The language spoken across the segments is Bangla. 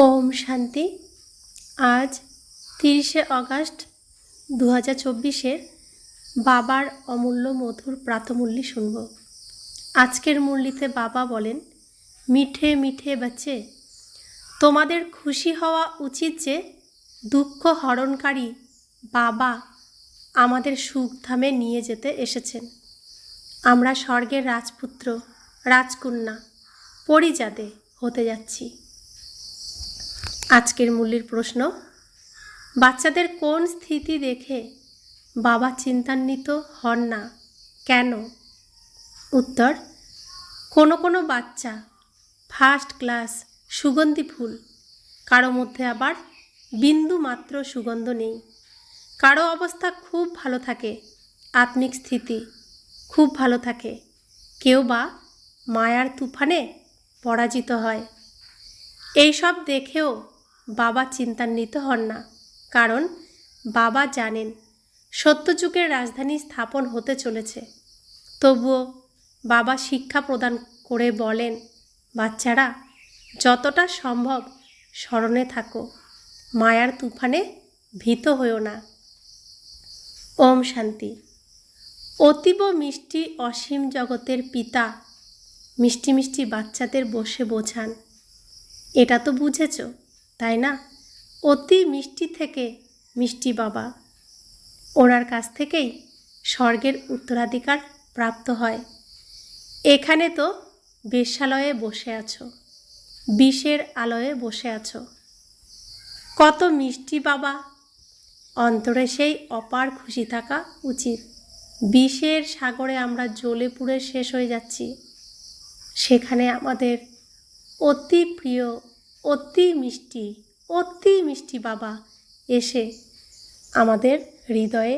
ওম শান্তি। আজ 30শে অগাস্ট 2024 বাবার অমূল্য মধুর প্রাতমূল্যি শুনব। আজকের মুরলিতে বাবা বলেন, মিঠে মিঠে বাচ্চে, তোমাদের খুশি হওয়া উচিত যে দুঃখ হরণকারী বাবা আমাদের সুখধামে নিয়ে যেতে এসেছেন। আমরা স্বর্গের রাজপুত্র রাজকন্যা পরিজাদে হতে যাচ্ছি। আজকের মুরলির প্রশ্ন, বাচ্চাদের কোন স্থিতি দেখে বাবা চিন্তান্বিত হন না, কেন? উত্তর, কোনো কোনো বাচ্চা ফার্স্ট ক্লাস সুগন্ধি ফুল, কারো মধ্যে আবার বিন্দু মাত্র সুগন্ধ নেই। কারো অবস্থা খুব ভালো থাকে, আত্মিক স্থিতি খুব ভালো থাকে, কেউ বা মায়ার তুফানে পরাজিত হয়। এইসব দেখেও বাবা চিন্তান্বিত হন না, কারণ বাবা জানেন সত্যযুগের রাজধানী স্থাপন হতে চলেছে। তবুও বাবা শিক্ষা প্রদান করে বলেন, বাচ্চারা যতটা সম্ভব স্মরণে থাকো, মায়ার তুফানে ভীত হয়েও না। ওম শান্তি। অতীব মিষ্টি অসীম জগতের পিতা মিষ্টি মিষ্টি বাচ্চাদের বসে বোঝান। এটা তো বুঝেছ, তাই না? অতি মিষ্টি থেকে মিষ্টি বাবা, ওনার কাছ থেকেই স্বর্গের উত্তরাধিকার প্রাপ্ত হয়। এখানে তো বেশ্যালয়ে বসে আছো, বিষের আলয়ে বসে আছো। কত মিষ্টি বাবা, অন্তরে সেই অপার খুশি থাকা উচিত। বিষের সাগরে আমরা জ্বলে পুড়ে শেষ হয়ে যাচ্ছি, সেখানে আমাদের অতি প্রিয় অতি মিষ্টি বাবা এসে আমাদের হৃদয়ে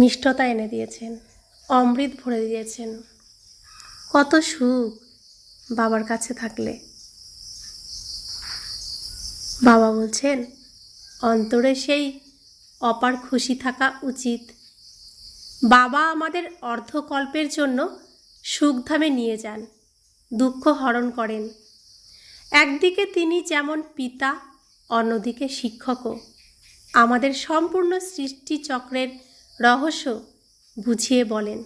মিষ্টতা এনে দিয়েছেন, অমৃত ভরে দিয়েছেন। কত সুখ বাবার কাছে থাকলে। বাবা বলছেন, অন্তরে সেই অপার খুশি থাকা উচিত। বাবা আমাদের অর্ধকল্পের জন্য সুখধামে নিয়ে যান, দুঃখ হরণ করেন। একদিকে তিনি যেমন পিতা, অন্যদিকে শিক্ষকও। আমাদের সম্পূর্ণ সৃষ্টি চক্রের রহস্য বুঝিয়ে বলেন,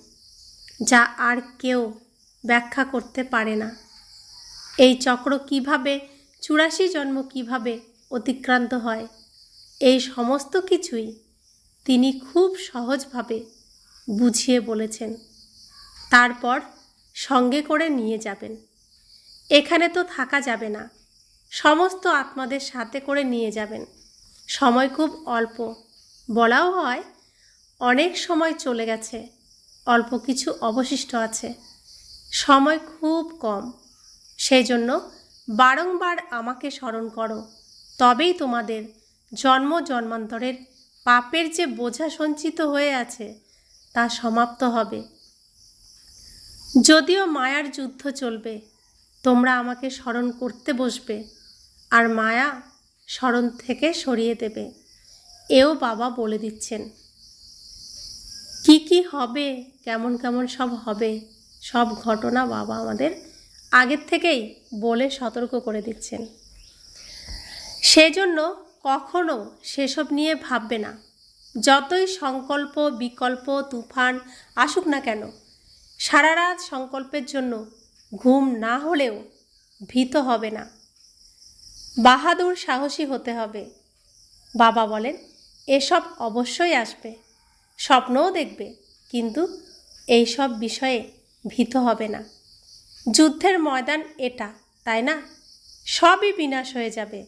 যা আর কেউ ব্যাখ্যা করতে পারে না। এই চক্র কিভাবে 84 জন্ম কিভাবে অতিক্রান্ত হয়, এই সমস্ত কিছুই তিনি খুব সহজভাবে বুঝিয়ে বলেছেন। তারপর সঙ্গে করে নিয়ে যাবেন। এখানে তো থাকা যাবে না, সমস্ত আত্মাদের সাথে করে নিয়ে যাবেন। সময় খুব অল্প, বলাও হয় অনেক সময় চলে গেছে, অল্প কিছু অবশিষ্ট আছে, সময় খুব কম। সেই জন্য বারংবার আমাকে স্মরণ করো, তবেই তোমাদের জন্ম জন্মান্তরের পাপের যে বোঝা সঞ্চিত হয়ে আছে তা সমাপ্ত হবে। যদিও মায়ার যুদ্ধ চলবে, তোমরা আমাকে স্মরণ করতে বসবে আর মায়া স্মরণ থেকে সরিয়ে দেবে, এও বাবা বলে দিচ্ছেন। কি হবে, কেমন কেমন সব হবে, সব ঘটনা বাবা আমাদের আগের থেকেই বলে সতর্ক করে দিচ্ছেন। সেজন্য কখনো সেসব নিয়ে ভাববে না। যতই সংকল্প বিকল্প তুফান আসুক না কেন, সারা রাত সংকল্পের জন্য ঘুম না হলেও ভীত হবে না, বাহাদুর সাহসী হতে হবে। বাবা বলেন, এসব অবশ্যই আসবে, স্বপ্নও দেখবে, কিন্তু এই সব বিষয়ে ভীত হবে না। যুদ্ধের ময়দান এটা, তাই না? সবই বিনাশ হয়ে যাবে।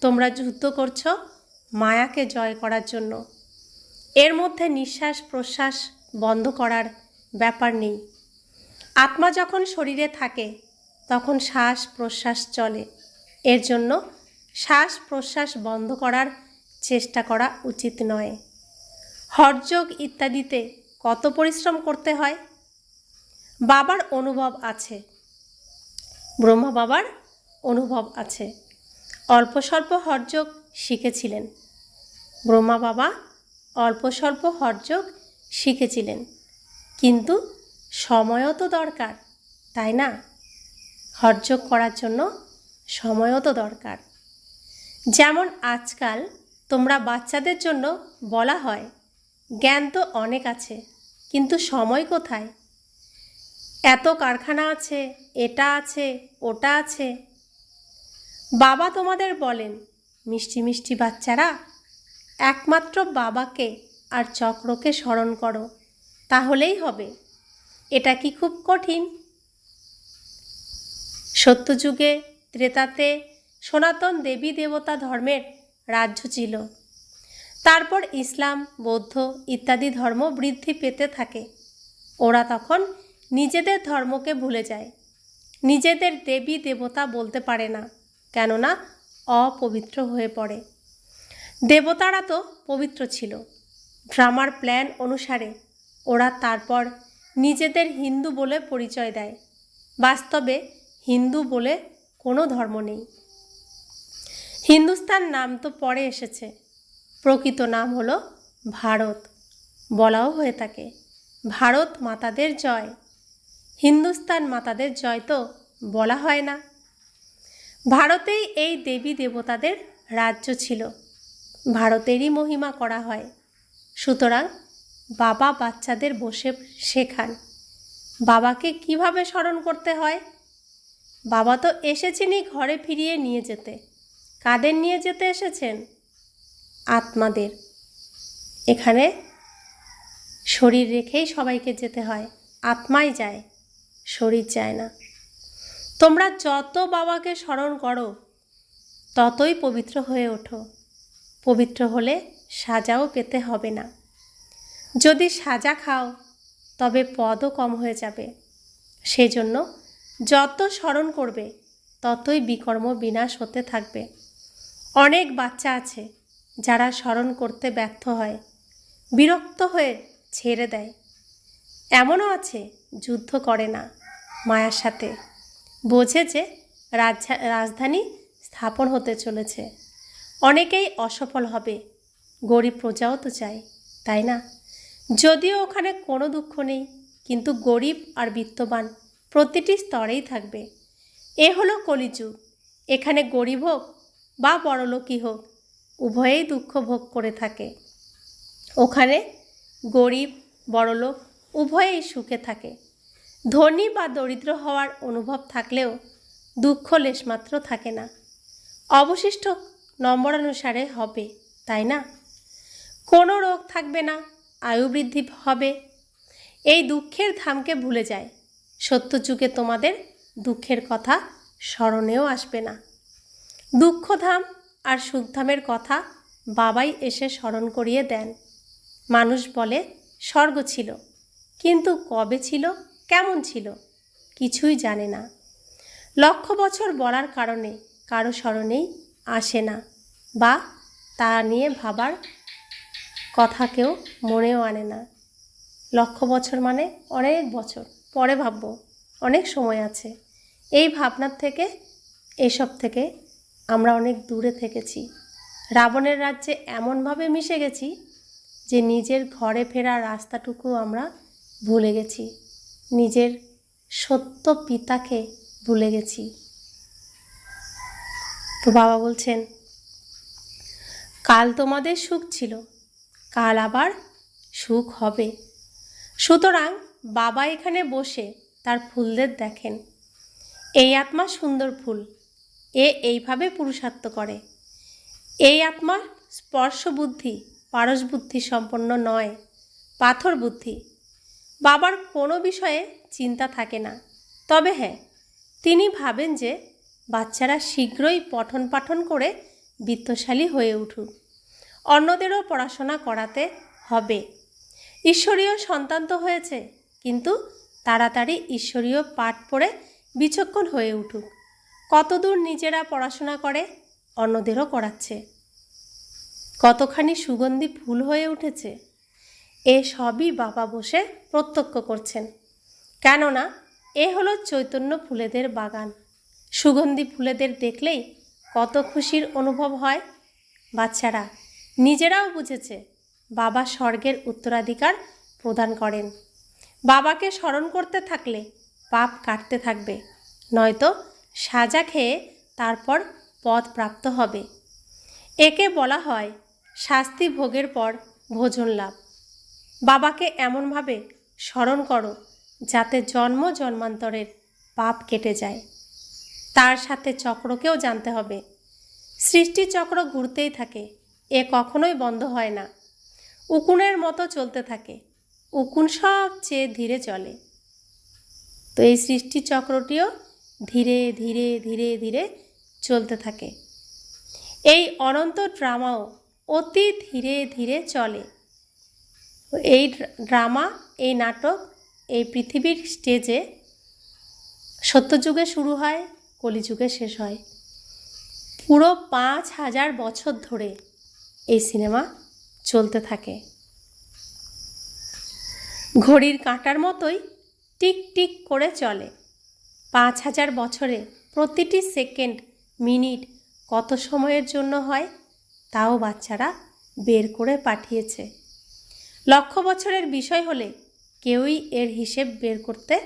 তোমরা যুদ্ধ করছো মায়াকে জয় করার জন্য। এর মধ্যে নিঃশ্বাস প্রশ্বাস বন্ধ করার ব্যাপার নেই। আত্মা যখন শরীরে থাকে তখন শ্বাস প্রশ্বাস চলে। এর জন্য শ্বাস প্রশ্বাস বন্ধ করার চেষ্টা করা উচিত নয়। হঠযোগ ইত্যাদিতে কত পরিশ্রম করতে হয়। বাবার অনুভব আছে, ব্রহ্মা বাবার অনুভব আছে। অল্প স্বল্প হঠযোগ শিখেছিলেন, ব্রহ্মা বাবা অল্প স্বল্প হঠযোগ শিখেছিলেন, কিন্তু সময়ও তো দরকার, তাই না? হঠযোগ করার জন্য সময়ও তো দরকার। যেমন আজকাল তোমরা বাচ্চাদের জন্য বলা হয় জ্ঞান তো অনেক আছে, কিন্তু সময় কোথায়? এত কারখানা আছে, এটা আছে, ওটা আছে। বাবা তোমাদের বলেন, মিষ্টি মিষ্টি বাচ্চারা, একমাত্র বাবাকে আর চক্রকে স্মরণ করো, তাহলেই হবে। এটা কি খুব কঠিন? সত্যযুগে, ত্রেতাতে সনাতন দেবী দেবতা ধর্মের রাজ্য ছিল। তারপর ইসলাম, বৌদ্ধ ইত্যাদি ধর্ম বৃদ্ধি পেতে থাকে। ওরা তখন নিজেদের ধর্মকে ভুলে যায়, নিজেদের দেবী দেবতা বলতে পারে না, কেননা অপবিত্র হয়ে পড়ে। দেবতারা তো পবিত্র ছিল। ড্রামার প্ল্যান অনুসারে ওরা তারপর নিজেদের হিন্দু বলে পরিচয় দেয়। বাস্তবে হিন্দু বলে কোনো ধর্ম নেই। হিন্দুস্তান নাম তো পরে এসেছে, প্রকৃত নাম হলো ভারত। বলাও হয়ে থাকে ভারত মাতাদের জয়। হিন্দুস্তান মাতাদের জয় তো বলা হয় না। ভারতেই এই দেবী দেবতাদের রাজ্য ছিল, ভারতেরই মহিমা করা হয়। সুতরাং বাবা বাচ্চাদের বসে শেখান বাবাকে কিভাবে স্মরণ করতে হয়। বাবা তো এসেছেনই ঘরে ফিরিয়ে নিয়ে যেতে। কাদের নিয়ে যেতে এসেছেন? আত্মাদের। এখানে শরীর রেখেই সবাইকে যেতে হয়, আত্মাই যায়, শরীর যায় না। তোমরা যত বাবাকে স্মরণ করো ততই পবিত্র হয়ে ওঠো। পবিত্র হলে সাজাও পেতে হবে না। যদি সাজা খাও তবে পদও কম হয়ে যাবে। সেজন্য যত স্মরণ করবে ততই বিকর্ম বিনাশ হতে থাকবে। অনেক বাচ্চা আছে যারা স্মরণ করতে ব্যর্থ হয়, বিরক্ত হয়ে ছেড়ে দেয়। এমনও আছে যুদ্ধ করে না মায়ার সাথে, বোঝে যে রাজধানী স্থাপন হতে চলেছে। অনেকেই অসফল হবে, গরিব প্রজাও তো চায়, তাই না? যদিও ওখানে কোনো দুঃখ নেই, কিন্তু গরিব আর বিত্তবান প্রতিটি স্তরেই থাকবে। এ হলো কলিযুগ। এখানে গরিব হোক বা বড়লোকই হোক, উভয়েই দুঃখ ভোগ করে থাকে। ওখানে গরিব বড়লোক উভয়েই সুখে থাকে। ধনী বা দরিদ্র হওয়ার অনুভব থাকলেও দুঃখ লেশমাত্র থাকে না। অবশিষ্ট নম্বরানুসারে হবে, তাই না? কোনো রোগ থাকবে না, আয়ু বৃদ্ধি হবে। এই দুঃখের ধামকে ভুলে যায়। সত্যযুগে তোমাদের দুঃখের কথা স্মরণেও আসবে না। দুঃখধাম আর সুখধামের কথা বাবাই এসে স্মরণ করিয়ে দেন। মানুষ বলে স্বর্গ ছিল, কিন্তু কবে ছিল, কেমন ছিল, কিছুই জানে না। লক্ষ বছর বলার কারণে কারো স্মরণেই আসে না, বা তা নিয়ে ভাবার কথা কেউ মনেও আনে না। লক্ষ বছর মানে অনেক বছর পরে ভাববো, অনেক সময় আছে। এই ভাবনার থেকে, এসব থেকে আমরা অনেক দূরে থেকেছি। রাবণের রাজ্যে এমনভাবে মিশে গেছি যে নিজের ঘরে ফেরার রাস্তাটুকু আমরা ভুলে গেছি, নিজের সত্য পিতাকে ভুলে গেছি। তো বাবা বলছেন, কাল তোমাদের সুখ ছিল, কাল আবার সুখ হবে। সুতরাং বাবা এখানে বসে তার ফুলদের দেখেন। এই আত্মা সুন্দর ফুল, এইভাবে পুরুষার্থ করে। এই আত্মা স্পর্শ বুদ্ধি, পারস বুদ্ধি সম্পন্ন নয়, পাথর বুদ্ধি। বাবার কোনো বিষয়ে চিন্তা থাকে না। তবে হ্যাঁ, তিনি ভাবেন যে বাচ্চারা শীঘ্রই পঠন পাঠন করে বিত্তশালী হয়ে উঠুক, অন্যদেরও পড়াশোনা করাতে হবে। ঈশ্বরীয় সন্তান তো হয়েছে, কিন্তু তাড়াতাড়ি ঈশ্বরীয় পাঠ পড়ে বিচক্ষণ হয়ে উঠুক। কতদূর নিজেরা পড়াশোনা করে অন্যদেরও করাচ্ছে, কতখানি সুগন্ধি ফুল হয়ে উঠেছে, এ সবই বাবা বসে প্রত্যক্ষ করছেন। কেননা এ হলো চৈতন্য ফুলেদের বাগান। সুগন্ধি ফুলেদের দেখলেই কত খুশির অনুভব হয়। বাচ্চারা নিজেরাও বুঝেছে বাবা স্বর্গের উত্তরাধিকার প্রদান করেন। বাবাকে স্মরণ করতে থাকলে পাপ কাটতে থাকবে, নয়তো সাজা খেয়ে তারপর পদ প্রাপ্ত হবে। একে বলা হয় শাস্তি ভোগের পর ভোজন লাভ। বাবাকে এমনভাবে স্মরণ করো যাতে জন্ম জন্মান্তরের পাপ কেটে যায়। তার সাথে চক্রকেও জানতে হবে। সৃষ্টি চক্র ঘুরতেই থাকে, এ কখনোই বন্ধ হয় না, উকুনের মতো চলতে থাকে। উকুন সবচেয়ে ধীরে চলে, তো এই সৃষ্টি চক্রটিও ধীরে ধীরে ধীরে ধীরে চলতে থাকে। এই অনন্ত ড্রামাও অতি ধীরে ধীরে চলে। এই ড্রামা, এই নাটক এই পৃথিবীর স্টেজে সত্যযুগে শুরু হয়, কলিযুগে শেষ হয়। পুরো 5000 বছর ধরে এই সিনেমা চলতে থাকে। ঘড়ির কাঁটার মতোই টিক টিক করে চলে। 5000 বছরে প্রতিটি সেকেন্ড মিনিট কত সময়ের জন্য হয় তাও বাচ্চারা বের করে পাঠিয়েছে। লক্ষ বছরের বিষয় হলে কেউই এর হিসেব বের করতে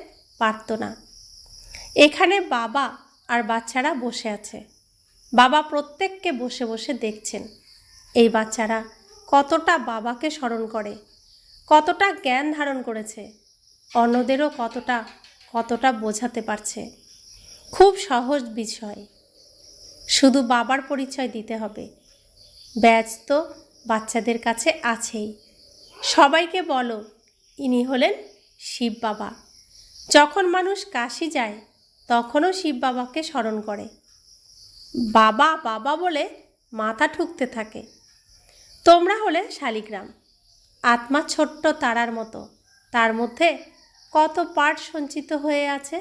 পারত না। এখানে বাবা আর বাচ্চারা বসে আছে। বাবা প্রত্যেককে বসে বসে দেখছেন এই বাচ্চারা কতটা বাবাকে স্মরণ করে, কতটা জ্ঞান ধারণ করেছে, অন্যদেরও কতটা বোঝাতে পারছে। খুব সহজ বিষয়, শুধু বাবার পরিচয় দিতে হবে। ব্যাজ তো বাচ্চাদের কাছে আছেই। সবাইকে বলো ইনি হলেন শিব বাবা। যখন মানুষ কাশি যায় তখনও শিব বাবাকে স্মরণ করে। বাবা বাবা বলে মাথা ঠুকতে থাকে। তোমরা হলে শালিগ্রাম, আত্মা ছোট্ট তারার মতো, তার মধ্যে কত পার্ট সঞ্চিত হয়ে আছে।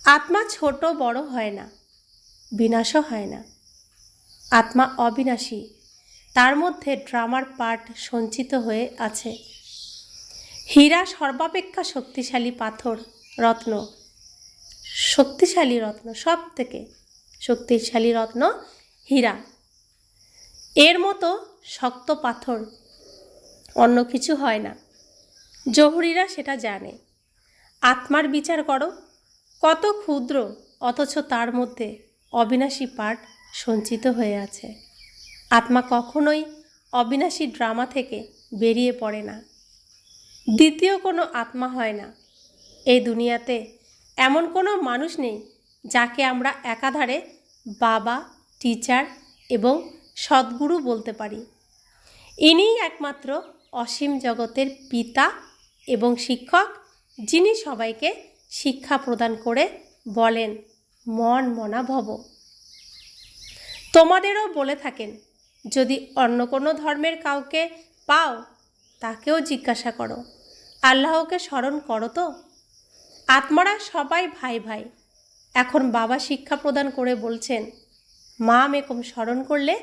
আত্মা ছোট বড় হয় না, বিনাশও হয় না। আত্মা অবিনাশী, তার মধ্যে ড্রামার পার্ট সঞ্চিত হয়ে আছে। হীরা সর্বাপেক্ষা শক্তিশালী পাথর, রত্ন, শক্তিশালী রত্ন, সব থেকে শক্তিশালী রত্ন হীরা। এর মতো শক্ত পাথর অন্য কিছু হয় না। জহুরিরা সেটা জানে। আত্মার বিচার করো, কত ক্ষুদ্র অথচ তার মধ্যে অবিনাশী পার্ট সঞ্চিত হয়ে আছে। আত্মা কখনোই অবিনাশী ড্রামা থেকে বেরিয়ে পড়ে না। দ্বিতীয় কোনো আত্মা হয় না। এই দুনিয়াতে এমন কোনো মানুষ নেই যাকে আমরা একাধারে বাবা, টিচার এবং সদ্গুরু বলতে পারি। ইনিই একমাত্র অসীম জগতের পিতা এবং শিক্ষক, যিনি সবাইকে শিক্ষা প্রদান করে বলেন মন মনা ভব। তোমাদেরও বলে থাকেন যদি অন্য কোনো ধর্মের কাউকে পাও তাকেও জিজ্ঞাসা করো, আল্লাহকে স্মরণ করো তো। আত্মারা সবাই ভাই ভাই। এখন বাবা শিক্ষা প্রদান করে বলছেন মা মেকম স্মরণ করলে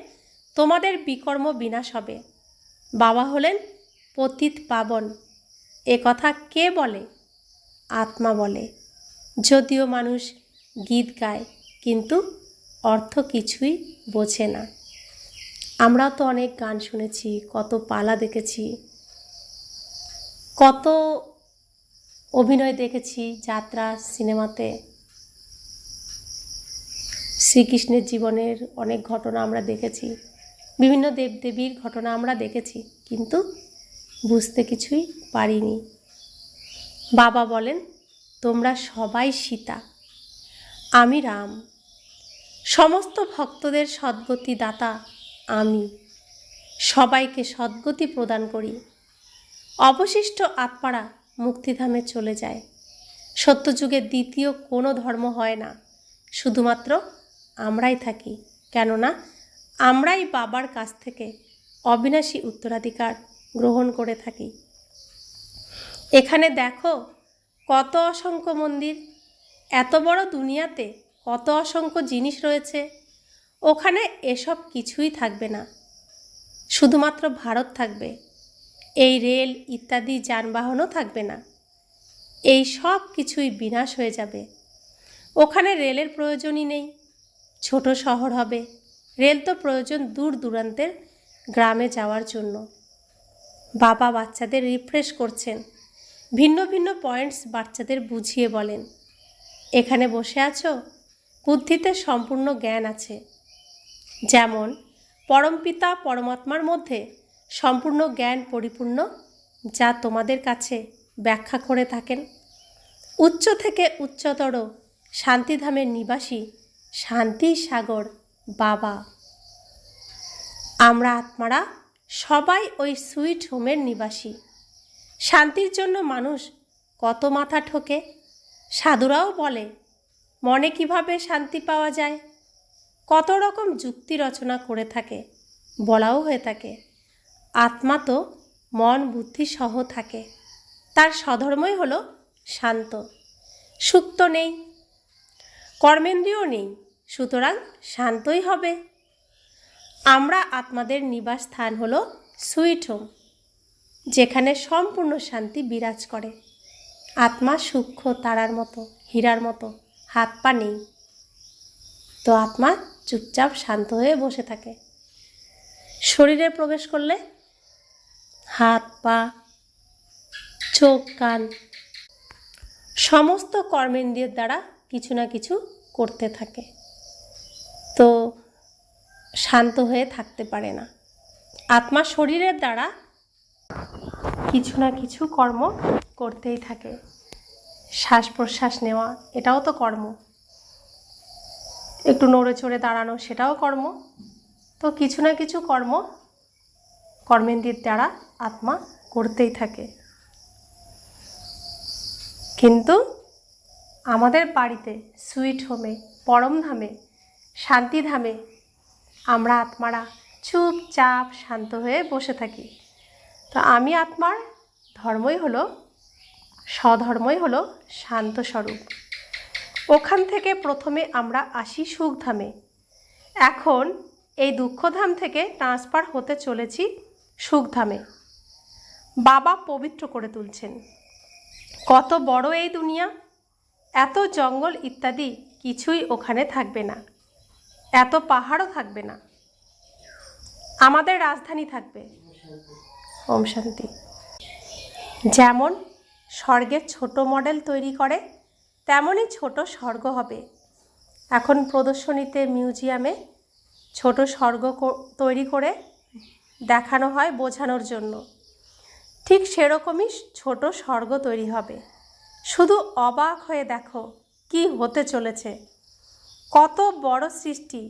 তোমাদের বিকর্ম বিনাশ হবে। বাবা হলেন পতিত পাবন। এ কথা কে বলে? আত্মা বলে। যদিও মানুষ গীত গায় কিন্তু অর্থ কিছুই বোঝে না। আমরাও তো অনেক গান শুনেছি, কত পালা দেখেছি, কত অভিনয় দেখেছি যাত্রা সিনেমাতে। শ্রীকৃষ্ণের জীবনের অনেক ঘটনা আমরা দেখেছি, বিভিন্ন দেবদেবীর ঘটনা আমরা দেখেছি, কিন্তু বুঝতে কিছুই পারিনি। বাবা বলেন তোমরা সবাই সীতা, আমি রাম। সমস্ত ভক্তদের সদ্গতি দাতা আমি, সবাইকে সদ্গতি প্রদান করি। অবশিষ্ট আত্মারা মুক্তিধামে চলে যায়। সত্যযুগের দ্বিতীয় কোনো ধর্ম হয় না, শুধুমাত্র আমরাই থাকি। কেননা আমরাই বাবার কাছ থেকে অবিনাশী উত্তরাধিকার গ্রহণ করে থাকি। এখানে দেখো কত অসংখ্য মন্দির, এত বড় দুনিয়াতে কত অসংখ্য জিনিস রয়েছে। ওখানে এসব কিছুই থাকবে না, শুধুমাত্র ভারত থাকবে। এই রেল ইত্যাদি যানবাহনও থাকবে না। এই সব কিছুই বিনাশ হয়ে যাবে। ওখানে রেলের প্রয়োজনই নেই, ছোট শহর হবে। রেল তো প্রয়োজন দূর দূরান্তের গ্রামে যাওয়ার জন্য। বাবা বাচ্চাদের রিফ্রেশ করছেন, ভিন্ন ভিন্ন পয়েন্টস বাচ্চাদের বুঝিয়ে বলেন। এখানে বসে আছো, বুদ্ধিতে সম্পূর্ণ জ্ঞান আছে। যেমন পরমপিতা পরমাত্মার মধ্যে সম্পূর্ণ জ্ঞান পরিপূর্ণ, যা তোমাদের কাছে ব্যাখ্যা করে থাকেন। উচ্চ থেকে উচ্চতর শান্তিধামের নিবাসী শান্তির সাগর বাবা। আমরা আত্মারা সবাই ওই সুইট হোমের নিবাসী। শান্তির জন্য মানুষ কত মাথা ঠোকে। সাধুরাও বলে মনে কিভাবে শান্তি পাওয়া যায়, কত রকম যুক্তি রচনা করে থাকে, বলাও হয়ে থাকে। আত্মা তো মন বুদ্ধি সহ থাকে, তার স্বধর্মই হলো শান্ত। সুখ তো নেই, কর্মেন্দ্রিয় নেই, সুতরাং শান্তই হবে। আমরা আত্মাদের নিবাস স্থান হলো সুইট হোম, যেখানে সম্পূর্ণ শান্তি বিরাজ করে। আত্মা সূক্ষ্ম তারার মতো, হীরার মতো, হাত পা নেই, তো আত্মা চুপচাপ শান্ত হয়ে বসে থাকে। শরীরে প্রবেশ করলে হাত পা চোখ কান সমস্ত কর্মেন্দ্রিয়ের দ্বারা কিছু না কিছু করতে থাকে, তো শান্ত হয়ে থাকতে পারে না। আত্মা শরীরের দ্বারা কিছু না কিছু কর্ম করতেই থাকে। শ্বাস প্রশ্বাস নেওয়া, এটাও তো কর্ম। একটু নড়ে চড়ে দাঁড়ানো, সেটাও কর্ম। তো কিছু না কিছু কর্ম কর্মেন্দ্রিয়ের দ্বারা আত্মা করতেই থাকে। কিন্তু আমাদের বাড়িতে সুইট হোমে, পরমধামে, শান্তিধামে আমরা আত্মারা চুপচাপ শান্ত হয়ে বসে থাকি। তো আমি আত্মার ধর্মই হলো, স্বধর্মই হলো শান্ত স্বরূপ। ওখান থেকে প্রথমে আমরা আসি সুখধামে। এখন এই দুঃখধাম থেকে ট্রান্সফার হতে চলেছি সুখধামে। বাবা পবিত্র করে তুলছেন। কত বড় এই দুনিয়া, এত জঙ্গল ইত্যাদি কিছুই ওখানে থাকবে না, এত পাহাড়ও থাকবে না। আমাদের রাজধানী থাকবে। ওম শান্তি। যেমন স্বর্গের ছোট মডেল তৈরি করে, তেমনই ছোট স্বর্গ হবে। এখন প্রদর্শনীতে, মিউজিয়ামে ছোট স্বর্গ তৈরি করে দেখানো হয় বোঝানোর জন্য। ঠিক সেরকমই ছোট স্বর্গ তৈরি হবে। শুধু অবাক হয়ে দেখো কি হতে চলেছে। কত বড় সৃষ্টি।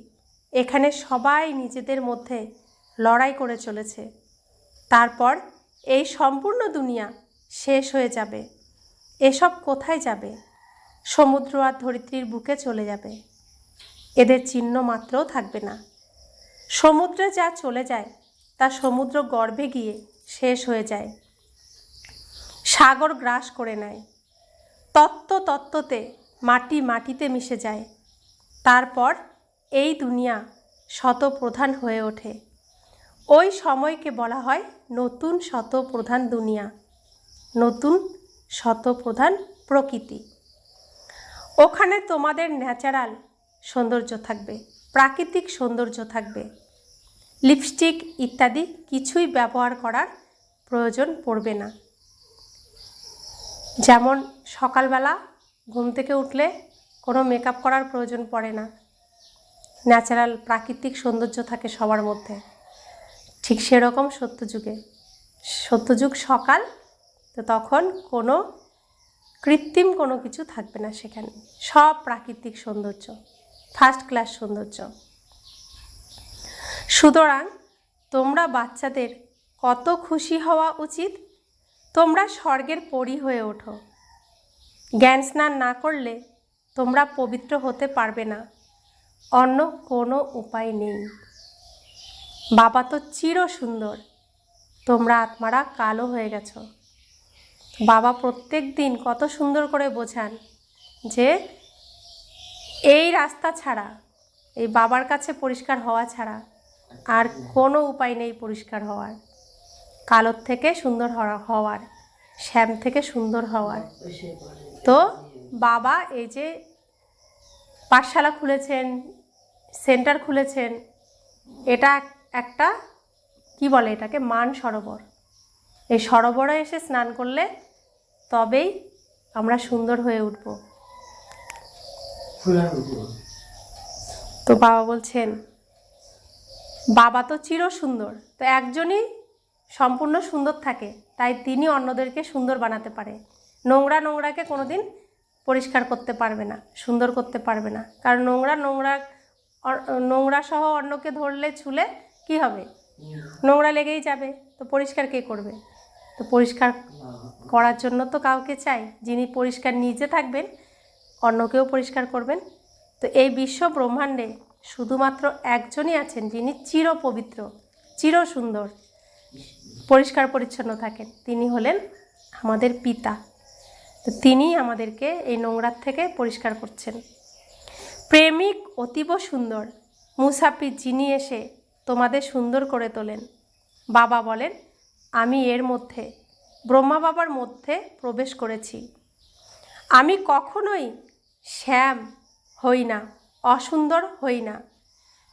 এখানে সবাই নিজেদের মধ্যে লড়াই করে চলেছে। তারপর এই সম্পূর্ণ দুনিয়া শেষ হয়ে যাবে। এসব কোথায় যাবে? সমুদ্র আর ধরিত্রীর বুকে চলে যাবে। এদের চিহ্ন মাত্রও থাকবে না। সমুদ্রে যা চলে যায় তা সমুদ্র গর্ভে গিয়ে শেষ হয়ে যায়, সাগর গ্রাস করে নেয়। তত্ত্বতে মাটি মাটিতে মিশে যায়। তারপর এই দুনিয়া শতপ্রধান হয়ে ওঠে। ওই সময়কে বলা হয় নতুন শতপ্রধান দুনিয়া, নতুন শতপ্রধান প্রকৃতি। ওখানে তোমাদের ন্যাচারাল সৌন্দর্য থাকবে, প্রাকৃতিক সৌন্দর্য থাকবে। লিপস্টিক ইত্যাদি কিছুই ব্যবহার করার প্রয়োজন পড়বে না। যেমন সকালবেলা ঘুম থেকে উঠলে কোনো মেকআপ করার প্রয়োজন পড়ে না, ন্যাচারাল প্রাকৃতিক সৌন্দর্য থাকে সবার মধ্যে। ঠিক সেরকম সত্যযুগ সকাল, তো তখন কোনো কৃত্রিম কোনো কিছু থাকবে না সেখানে, সব প্রাকৃতিক সৌন্দর্য, ফার্স্ট ক্লাস সৌন্দর্য। সুতরাং তোমরা বাচ্চাদের কত খুশি হওয়া উচিত। তোমরা স্বর্গের পরী হয়ে ওঠো। জ্ঞান স্নান না করলে তোমরা পবিত্র হতে পারবে না, অন্য কোনো উপায় নেই। বাবা তো চির সুন্দর, তোমরা আত্মারা কালো হয়ে গেছো। বাবা প্রত্যেক দিন কত সুন্দর করে বোঝান যে এই রাস্তা ছাড়া, এই বাবার কাছে পরিষ্কার হওয়া ছাড়া আর কোনো উপায় নেই পরিষ্কার হওয়ার, কালোর থেকে সুন্দর হওয়ার, শ্যাম থেকে সুন্দর হওয়ার। তো বাবা এই যে পাঠশালা খুলেছেন, সেন্টার খুলেছেন, এটা একটা কি বলে, এটাকে মান সরোবর। এই সরোবরে এসে স্নান করলে তবেই আমরা সুন্দর হয়ে উঠব। তো বাবা বলছেন, বাবা তো চির সুন্দর, তো একজনই সম্পূর্ণ সুন্দর থাকে, তাই তিনি অন্যদেরকে সুন্দর বানাতে পারে। নোংরাকে কোনোদিন পরিষ্কার করতে পারবে না, সুন্দর করতে পারবে না। কারণ নোংরা সহ অন্যকে ধরলে ছুলে কি হবে? নোংরা লেগেই যাবে। তো পরিষ্কার কে করবে? তো পরিষ্কার করার জন্য তো কাউকে চাই, যিনি পরিষ্কার নিজে থাকবেন, অন্যকেও পরিষ্কার করবেন। তো এই বিশ্ব ব্রহ্মাণ্ডে শুধুমাত্র একজনই আছেন যিনি চির পবিত্র, চির সুন্দর, পরিষ্কার পরিচ্ছন্ন থাকেন। তিনি হলেন আমাদের পিতা। তো তিনি আমাদেরকে এই নোংরার থেকে পরিষ্কার করছেন। প্রেমিক অতীব সুন্দর, মুসাফির যিনি এসে তোমাদের সুন্দর করে তোলেন। বাবা বলেন, আমি এর মধ্যে, ব্রহ্মা বাবার মধ্যে প্রবেশ করেছি। আমি কখনোই শ্যাম হই না, অসুন্দর হই না।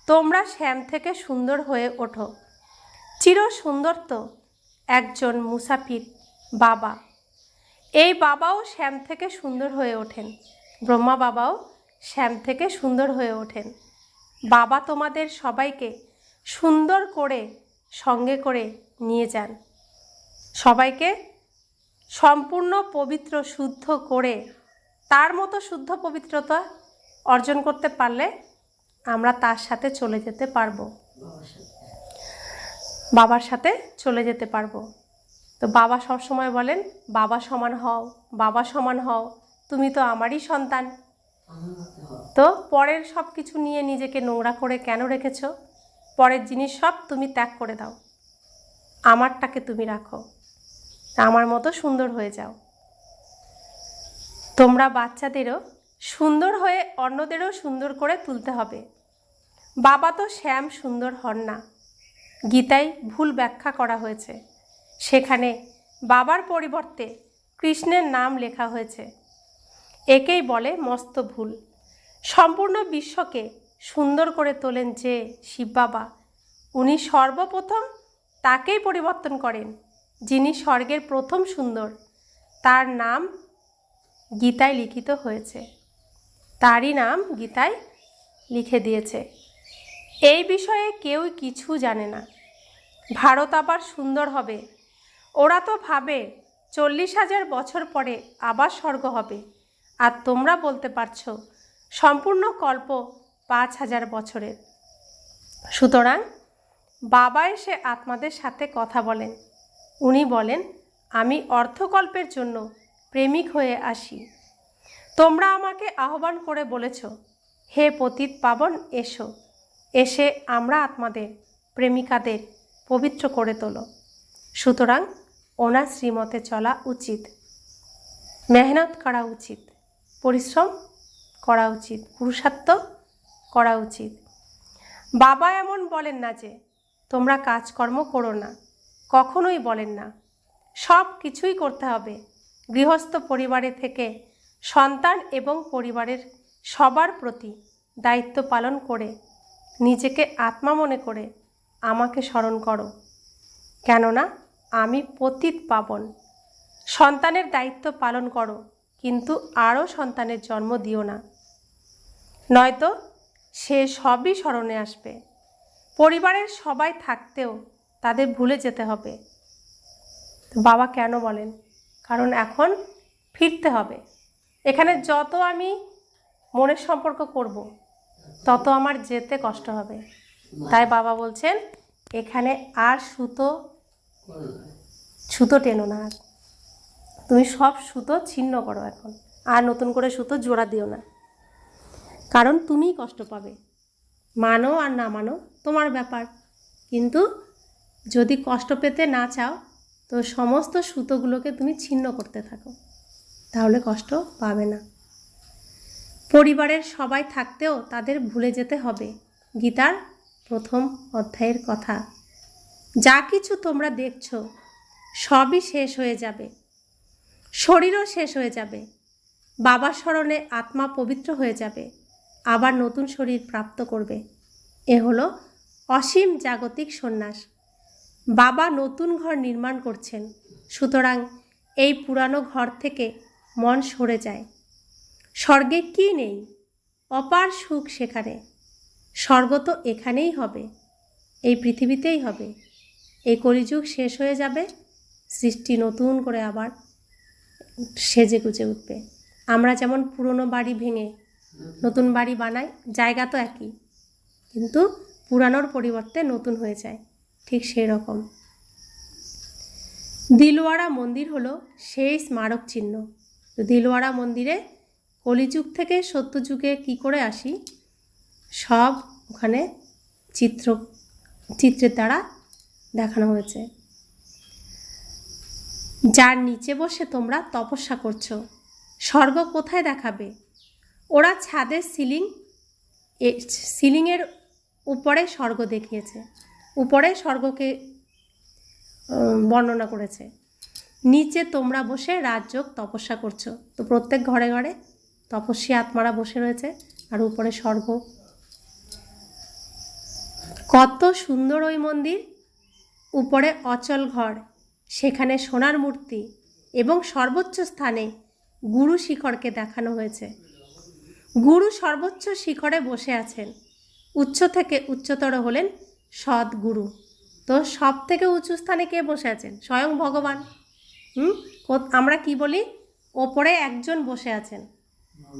তোমরা শ্যাম থেকে সুন্দর হয়ে ওঠো। চির সুন্দর তো একজন মুসাফির বাবা। এই বাবাও শ্যাম থেকে সুন্দর হয়ে ওঠেন, ব্রহ্মা বাবাও শ্যাম থেকে সুন্দর হয়ে ওঠেন। বাবা তোমাদের সবাইকে সুন্দর করে সঙ্গে করে নিয়ে যান। সবাইকে সম্পূর্ণ পবিত্র শুদ্ধ করে, তার মতো শুদ্ধ পবিত্রতা অর্জন করতে পারলে আমরা তার সাথে চলে যেতে পারবো, বাবার সাথে চলে যেতে পারবো। তো বাবা সবসময় বলেন, বাবা সমান হও, বাবা সমান হও, তুমি তো আমারই সন্তান। তো পরের সব কিছু নিয়ে নিজেকে নোংরা করে কেন রেখেছো? পরের জিনিস সব তুমি ত্যাগ করে দাও, আমারটাকে তুমি রাখো, আমার মতো সুন্দর হয়ে যাও। তোমরা বাচ্চাদেরও সুন্দর হয়ে অন্যদেরও সুন্দর করে তুলতে হবে। বাবা তো শ্যাম সুন্দর হন না, গীতায় ভুল ব্যাখ্যা করা হয়েছে। সেখানে বাবার পরিবর্তে কৃষ্ণের নাম লেখা হয়েছে। একেই বলে মস্ত ভুল। সম্পূর্ণ বিশ্বকে সুন্দর করে তোলেন যে শিব বাবা, উনি সর্বপ্রথম তাকেই পরিবর্তন করেন যিনি স্বর্গের প্রথম সুন্দর। তার নাম গীতায় লিখিত হয়েছে, তারই নাম গীতায় লিখে দিয়েছে। এই বিষয়ে কেউ কিছু জানে না। ভারত আবার সুন্দর হবে, ওরা তো ভাবে 40,000 বছর পরে আবার স্বর্গ হবে, আর তোমরা বলতে পারছো সম্পূর্ণ কল্প 5,000 বছরের। সুতরাং বাবা এসে আত্মাদের সাথে কথা বলেন। উনি বলেন, আমি অর্ধকল্পের জন্য প্রেমিক হয়ে আসি। তোমরা আমাকে আহ্বান করে বলেছ, হে পতিত পাবন এসো, এসে আমরা আত্মাদের, প্রেমিকাদের পবিত্র করে তোলো। সুতরাং ওনার শ্রীমতে চলা উচিত, মেহনত করা উচিত, পরিশ্রম করা উচিত, পুরুষার্থ করা উচিত। বাবা এমন বলেন না যে তোমরা কাজকর্ম করো না, কখনোই বলেন না। সব কিছুই করতে হবে। গৃহস্থ পরিবারে থেকে সন্তান এবং পরিবারের সবার প্রতি দায়িত্ব পালন করে নিজেকে আত্মা মনে করে আমাকে স্মরণ করো, কেননা আমি পতিত পাবন। সন্তানের দায়িত্ব পালন করো, কিন্তু আরও সন্তানের জন্ম দিও না, নয়তো সে সবই স্মরণে আসবে। পরিবারের সবাই থাকতেও তাদের ভুলে যেতে হবে। বাবা কেন বলেন? কারণ এখন ফিরতে হবে। এখানে যত আমি মনের সম্পর্ক করব, তত আমার যেতে কষ্ট হবে। তাই বাবা বলছেন, এখানে আর সুতো টেনো না, তুমি সব সুতো ছিন্ন করো এখন, আর নতুন করে সুতো জোড়া দিও না, কারণ তুমিই কষ্ট পাবে। মানো আর না মানো তোমার ব্যাপার, কিন্তু যদি কষ্ট পেতে না চাও তো সমস্ত সুতোগুলোকে তুমি ছিন্ন করতে থাকো, তাহলে কষ্ট পাবে না। পরিবারের সবাই থাকতেও তাদের ভুলে যেতে হবে, গীতার প্রথম অধ্যায়ের কথা। যা কিছু তোমরা দেখছো সবই শেষ হয়ে যাবে, শরীরও শেষ হয়ে যাবে। বাবার স্মরণে আত্মা পবিত্র হয়ে যাবে, আবার নতুন শরীর প্রাপ্ত করবে। এ হলো অসীম জাগতিক সন্ন্যাস। বাবা নতুন ঘর নির্মাণ করছেন, সুতরাং এই পুরানো ঘর থেকে মন সরে যায়। স্বর্গে কি নেই? অপার সুখ সেখানে। স্বর্গ তো এখানেই হবে, এই পৃথিবীতেই হবে। এই কলিযুগ শেষ হয়ে যাবে, সৃষ্টি নতুন করে আবার সেজে গুজে উঠবে। আমরা যেমন পুরনো বাড়ি ভেঙে নতুন বাড়ি বানাই, জায়গা তো একই, কিন্তু পুরানোর পরিবর্তে নতুন হয়ে যায়, ঠিক সেই রকম দিলওয়াড়া মন্দির হলো সেই স্মারক চিহ্ন। তো দিলওয়াড়া মন্দিরে কলিযুগ থেকে সত্যযুগে কি করে আসি সব ওখানে চিত্রের দ্বারা দেখানো হয়েছে। যার নিচে বসে তোমরা তপস্যা করছো, স্বর্গ কোথায় দেখাবে? ওরা ছাদের সিলিংয়ের উপরে স্বর্গ দেখিয়েছে, উপরে স্বর্গকে বর্ণনা করেছে। নিচে তোমরা বসে রাজযোগ তপস্যা করছো। তো প্রত্যেক ঘরে ঘরে তপস্বী আত্মারা বসে রয়েছে, আর উপরে স্বর্গ। কত সুন্দর ওই মন্দির! উপরে অচল ঘর, সেখানে সোনার মূর্তি এবং সর্বোচ্চ স্থানে গুরু শিখরকে দেখানো হয়েছে। গুরু সর্বোচ্চ শিখরে বসে আছেন। উচ্চ থেকে উচ্চতর হলেন সদ্গুরু। তো সব থেকে উঁচু স্থানে কে বসে আছেন? স্বয়ং ভগবান। আমরা কি বলি? ওপরে একজন বসে আছেন।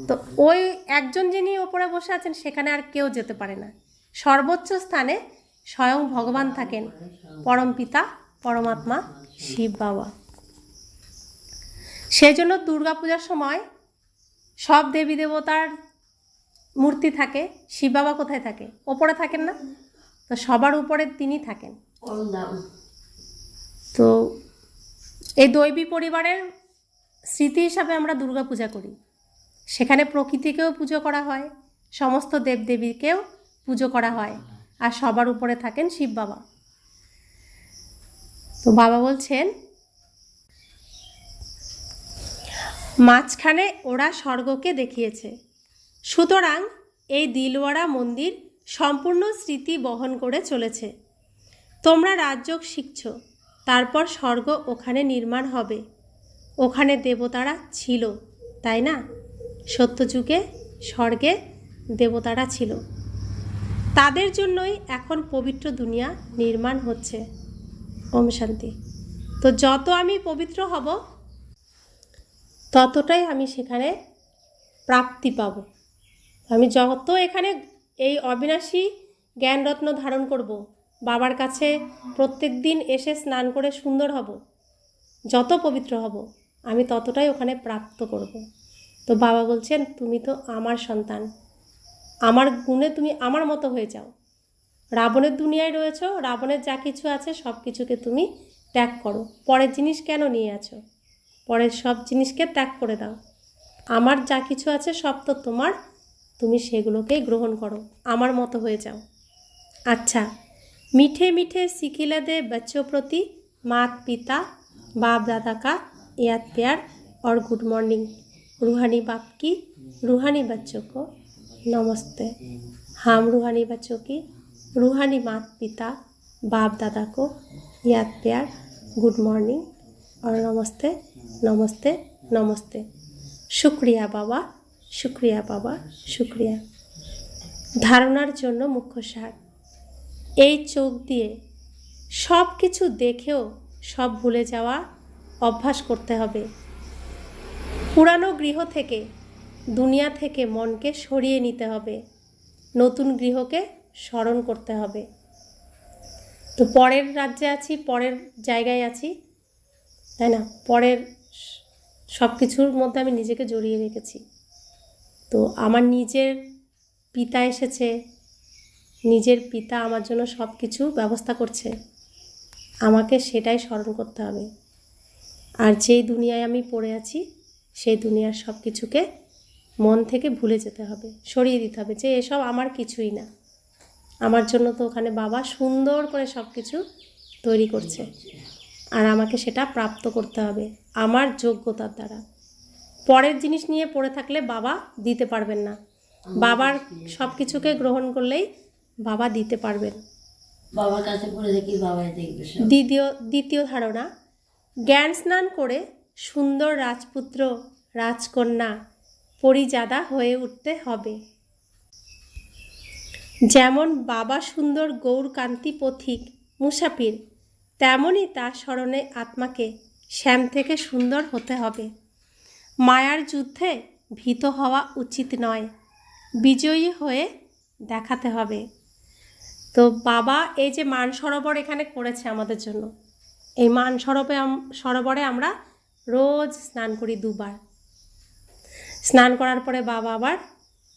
তো ওই একজন যিনি ওপরে বসে আছেন সেখানে আর কেউ যেতে পারে না। সর্বোচ্চ স্থানে স্বয়ং ভগবান থাকেন, পরমপিতা পরমাত্মা শিব বাবা। সেই জন্য দুর্গাপূজার সময় সব দেবী দেবতার মূর্তি থাকে, শিব বাবা কোথায় থাকে? ওপরে থাকেন না? তো সবার উপরে তিনি থাকেন। তো এই দৈবী পরিবারের স্মৃতি হিসাবে আমরা দুর্গাপূজা করি। সেখানে প্রকৃতিকেও পুজো করা হয়, সমস্ত দেবদেবীকেও পুজো করা হয়, আর সবার উপরে থাকেন শিব বাবা। তো বাবা বলছেন, মাঝখানে ওরা স্বর্গকে দেখিয়েছে। সুতরাং এই দিলওয়াড়া মন্দির সম্পূর্ণ স্মৃতি বহন করে চলেছে। তোমরা রাজযোগ শিখছ, তারপর স্বর্গ ওখানে নির্মাণ হবে। ওখানে দেবতারা ছিল, তাই না? সত্যযুগে স্বর্গে দেবতারা ছিল, তাদের জন্যই এখন পবিত্র দুনিয়া নির্মাণ হচ্ছে। ওম শান্তি। তো যত আমি পবিত্র হব ততটাই আমি সেখানে প্রাপ্তি পাব। আমি যত এখানে এই অবিনাশী জ্ঞানরত্ন ধারণ করব, বাবার কাছে প্রত্যেক দিন এসে স্নান করে সুন্দর হব, যত পবিত্র হব আমি ততটাই ওখানে প্রাপ্ত করব। তো বাবা বলছেন, তুমি তো আমার সন্তান, আমার গুণে তুমি আমার মতো হয়ে যাও। রাবণের দুনিয়ায় রয়েছো, রাবণের যা কিছু আছে সব কিছুকে তুমি ত্যাগ করো। পরের জিনিস কেন নিয়ে আছো? পরের সব জিনিসকে ত্যাগ করে দাও। আমার যা কিছু আছে সব তো তোমার, তুমি সেগুলোকেই গ্রহণ করো, আমার মতো হয়ে যাও। अच्छा, मीठे मीठे सिखिला दे बच्चों प्रति मात पिता बाप दादा का याद प्यार और गुड मॉर्निंग। रूहानी बाप की रूहानी बच्चों को नमस्ते। हम रूहानी बच्चों की रूहानी मात पिता बाप दादा को याद प्यार गुड मॉर्निंग और नमस्ते नमस्ते नमस्ते। शुक्रिया बाबा, शुक्रिया बाबा, शुक्रिया। धारणार जन्य मुख्य सार, এই চোখ দিয়ে সব কিছু দেখেও সব ভুলে যাওয়া অভ্যাস করতে হবে। পুরানো গৃহ থেকে, দুনিয়া থেকে মনকে সরিয়ে নিতে হবে, নতুন গৃহকে স্মরণ করতে হবে। তো পরের রাজ্যে আছি, পরের জায়গায় আছি, তাই না? পরের সব কিছুর মধ্যে আমি নিজেকে জড়িয়ে রেখেছি। তো আমার নিজের পিতা এসেছে, নিজের পিতা আমার জন্য সব কিছু ব্যবস্থা করছে, আমাকে সেটাই স্মরণ করতে হবে। আর যেই দুনিয়ায় আমি পড়ে আছি সেই দুনিয়ার সব কিছুকে মন থেকে ভুলে যেতে হবে, সরিয়ে দিতে হবে, যে এসব আমার কিছুই না। আমার জন্য তো ওখানে বাবা সুন্দর করে সব কিছু তৈরি করছে, আর আমাকে সেটা প্রাপ্ত করতে হবে আমার যোগ্যতার দ্বারা। পরের জিনিস নিয়ে পড়ে থাকলে বাবা দিতে পারবেন না। বাবার সব কিছুকে গ্রহণ করলেই বাবা দিতে পারবেন। বাবার কাছে পড়ে দেখি বাবাই দেখবে। দ্বিতীয় ধারণা, জ্ঞান স্নান করে সুন্দর রাজপুত্র রাজকন্যা পরিজাদা হয়ে উঠতে হবে। যেমন বাবা সুন্দর গৌরকান্তি পথিক মুসাফির, তেমনই তার স্মরণে আত্মাকে শ্যাম থেকে সুন্দর হতে হবে। মায়ার যুদ্ধে ভীত হওয়া উচিত নয়, বিজয়ী হয়ে দেখাতে হবে। তো বাবা এই যে মানসরোবর এখানে করেছে আমাদের জন্য, এই সরোবরে আমরা রোজ স্নান করি 2 বার। স্নান করার পরে বাবা আবার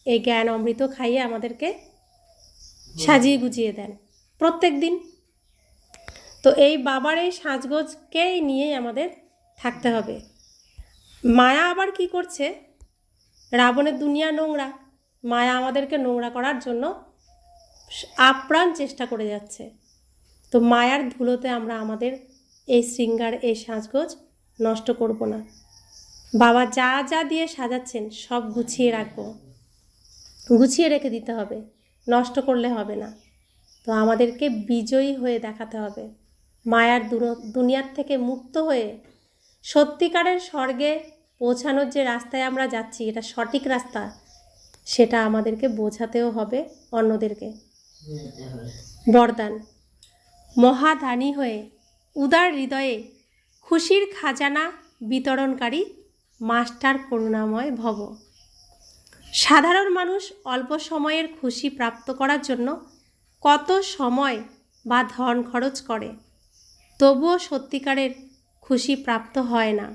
এই জ্ঞান অমৃত খাইয়ে আমাদেরকে সাজিয়ে গুজিয়ে দেন প্রত্যেক দিন। তো এই বাবার এই সাজগোজকেই নিয়েই আমাদের থাকতে হবে। মায়া আবার কি করছে, রাবণের দুনিয়া নোংরা, মায়া আমাদেরকে নোংরা করার জন্য আপ্রাণ চেষ্টা করে যাচ্ছে। তো মায়ার ধুলোতে আমরা আমাদের এই শৃঙ্গার এই সাজগোজ নষ্ট করব না। বাবা যা যা দিয়ে সাজাচ্ছেন সব গুছিয়ে রাখবো, গুছিয়ে রেখে দিতে হবে, নষ্ট করলে হবে না। তো আমাদেরকে বিজয়ী হয়ে দেখাতে হবে, মায়ার দুনিয়ার থেকে মুক্ত হয়ে সত্যিকারের স্বর্গে পৌঁছানোর যে রাস্তায় আমরা যাচ্ছি এটা সঠিক রাস্তা, সেটা আমাদেরকে বোঝাতেও হবে অন্যদেরকে। বরদান, মহাদানী হয়ে উদার হৃদয়ে খুশির খাজানা বিতরণকারী মাস্টার করুণাময় ভব। সাধারণ মানুষ অল্প সময়ের খুশি প্রাপ্ত করার জন্য কত সময় বা ধন খরচ করে, তবুও সত্যিকারের খুশি প্রাপ্ত হয় না।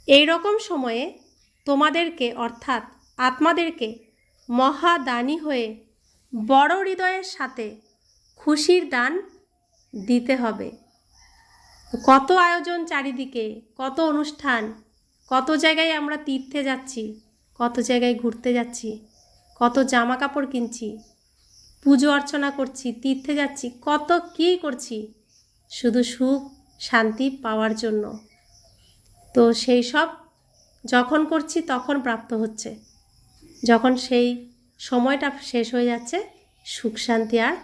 এই রকম সময়ে তোমাদেরকে অর্থাৎ আত্মাদেরকে মহাদানী হয়ে বড় হৃদয়ের সাথে খুশির দান দিতে হবে। কত আয়োজন চারিদিকে, কত অনুষ্ঠান, কত জায়গায় আমরা তীর্থে যাচ্ছি, কত জায়গায় ঘুরতে যাচ্ছি, কত জামা কাপড় কিনছি, পুজো অর্চনা করছি, তীর্থে যাচ্ছি, কত কী করছি শুধু সুখ শান্তি পাওয়ার জন্য। তো সেই সব যখন করছি তখন প্রাপ্ত হচ্ছে, যখন সেই সময়টা শেষ হয়ে যাচ্ছে সুখ শান্তি আর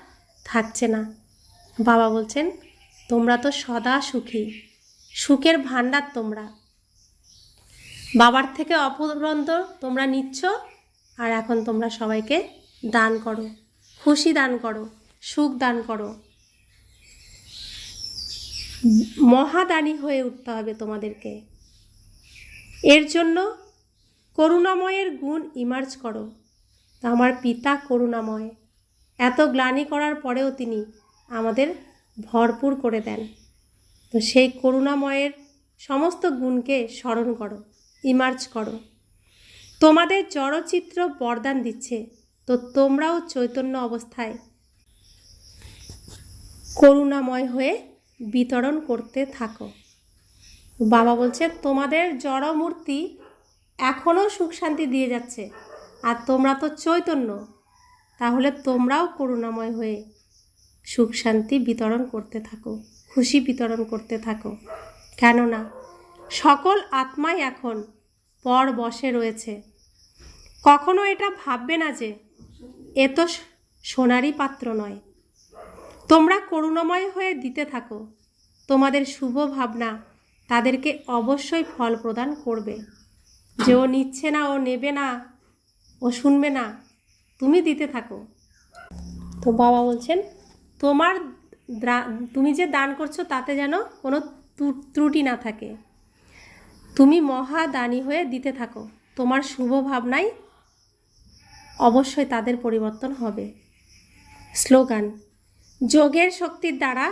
থাকছে না। বাবা বলছেন তোমরা তো সদা সুখী, সুখের ভাণ্ডার তোমরা, বাবার থেকে অপরন্ত তোমরা নিচ্ছ, আর এখন তোমরা সবাইকে দান করো, খুশি দান করো, সুখ দান করো। মহাদানী হয়ে উঠতে হবে তোমাদেরকে। এর জন্য করুণাময়ের গুণ ইমার্জ করো। আমার পিতা করুণাময়, এত গ্লানি করার পরেও তিনি আমাদের ভরপুর করে দেন। তো সেই করুণাময়ের সমস্ত গুণকে স্মরণ করো, ইমার্জ করো। তোমাদের জড়চিত্র বরদান দিচ্ছে, তো তোমরাও চৈতন্য অবস্থায় করুণাময় হয়ে বিতরণ করতে থাকো। বাবা বলছে তোমাদের জড় মূর্তি এখনও সুখ শান্তি দিয়ে যাচ্ছে, আর তোমরা তো চৈতন্য, তাহলে তোমরাও করুণাময় হয়ে সুখ শান্তি বিতরণ করতে থাকো, খুশি বিতরণ করতে থাকো। কেননা সকল আত্মাই এখন পর বসে রয়েছে। কখনো এটা ভাববে না যে এ তো সোনারই পাত্র নয়। তোমরা করুণাময় হয়ে দিতে থাকো, তোমাদের শুভ ভাবনা তাদেরকে অবশ্যই ফল প্রদান করবে। যে ও নিচ্ছে না, ও নেবে না, ও শুনবে না, তুমি দিতে থাকো। তো বাবা বলছেন তুমি যে দান করছো তাতে যেন কোনো ত্রুটি না থাকে। তুমি মহাদানী হয়ে দিতে থাকো, তোমার শুভ ভাবনাই অবশ্যই তাদের পরিবর্তন হবে। স্লোগান, যোগের শক্তির দ্বারা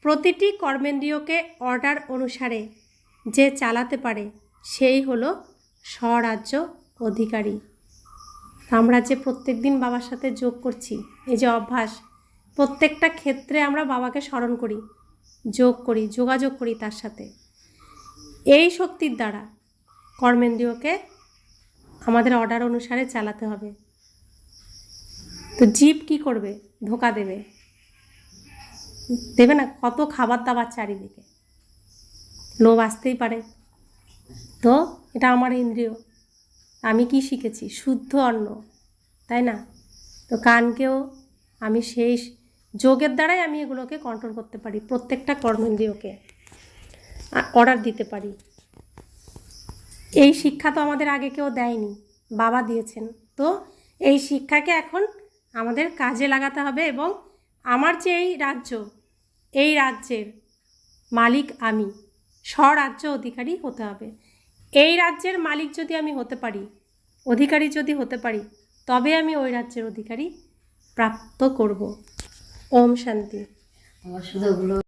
প্রতিটি কর্মেন্দ্রিয়কে অর্ডার অনুসারে যে চালাতে পারে সেই হলো স্বরাজ্য অধিকারী। আমরা যে প্রত্যেক দিন বাবার সাথে যোগ করছি, এই যে অভ্যাস, প্রত্যেকটা ক্ষেত্রে আমরা বাবাকে স্মরণ করি, যোগ করি, যোগাযোগ করি তার সাথে। এই শক্তির দ্বারা কর্মেন্দ্রিয়কে আমাদের অর্ডার অনুসারে চালাতে হবে। তো জীব কি করবে? ধোঁকা দেবে, দেবে না? কত খাবার দাবার চারিদিকে, লোভ আসতেই পারে। তো এটা আমার ইন্দ্রিয়, আমি কি শিখেছি? শুদ্ধ অন্ন, তাই না? তো কানকেও আমি সেই যোগের দ্বারাই আমি এগুলোকে কন্ট্রোল করতে পারি, প্রত্যেকটা কর্মেন্দ্রিয়কে অর্ডার দিতে পারি। এই শিক্ষা তো আমাদের আগে কেউ দেয়নি, বাবা দিয়েছেন। তো এই শিক্ষাকে এখন আমাদের কাজে লাগাতে হবে এবং আমার যে এই রাজ্যের মালিক আমি, স্বরাজ্য অধিকারী হতে হবে। এই রাজ্যের মালিক যদি আমি হতে পারি, অধিকারী যদি হতে পারি, তবে আমি ওই রাজ্যের অধিকারী প্রাপ্ত করব। ওম শান্তি। আমার শুধু ওগুলো